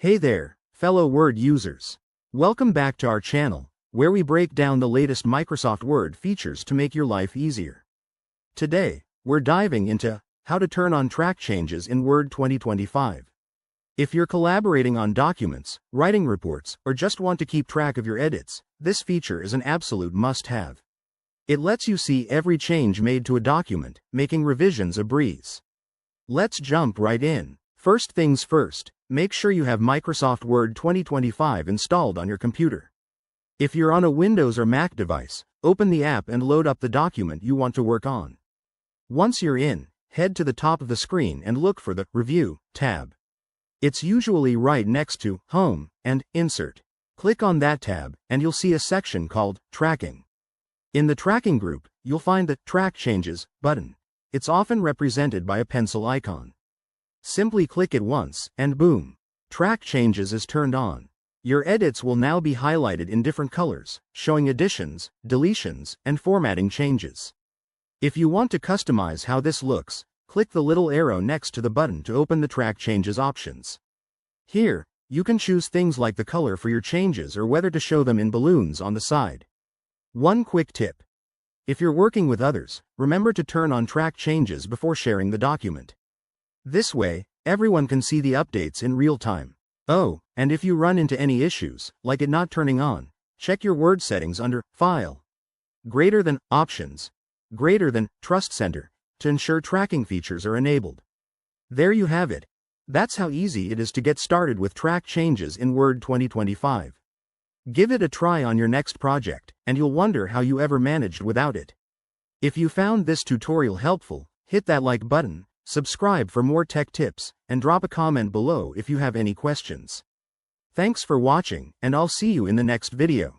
Hey there, fellow Word users. Welcome back to our channel, where we break down the latest Microsoft Word features to make your life easier. Today, we're diving into how to turn on track changes in Word 2025. If you're collaborating on documents, writing reports, or just want to keep track of your edits, this feature is an absolute must-have. It lets you see every change made to a document, making revisions a breeze. Let's jump right in. First things first, make sure you have Microsoft Word 2025 installed on your computer. If you're on a Windows or Mac device, open the app and load up the document you want to work on. Once you're in, head to the top of the screen and look for the Review tab. It's usually right next to Home and Insert. Click on that tab, and you'll see a section called Tracking. In the Tracking group, you'll find the Track Changes button. It's often represented by a pencil icon. Simply click it once, and boom! Track Changes is turned on. Your edits will now be highlighted in different colors, showing additions, deletions, and formatting changes. If you want to customize how this looks, click the little arrow next to the button to open the Track Changes options. Here, you can choose things like the color for your changes or whether to show them in balloons on the side. One quick tip. If you're working with others, remember to turn on Track Changes before sharing the document. This way, everyone can see the updates in real time. Oh, and if you run into any issues, like it not turning on, check your Word settings under File, Greater than Options, Greater than Trust Center, to ensure tracking features are enabled. There you have it. That's how easy it is to get started with track changes in Word 2025. Give it a try on your next project, and you'll wonder how you ever managed without it. If you found this tutorial helpful, hit that like button, subscribe for more tech tips, and drop a comment below if you have any questions. Thanks for watching, and I'll see you in the next video.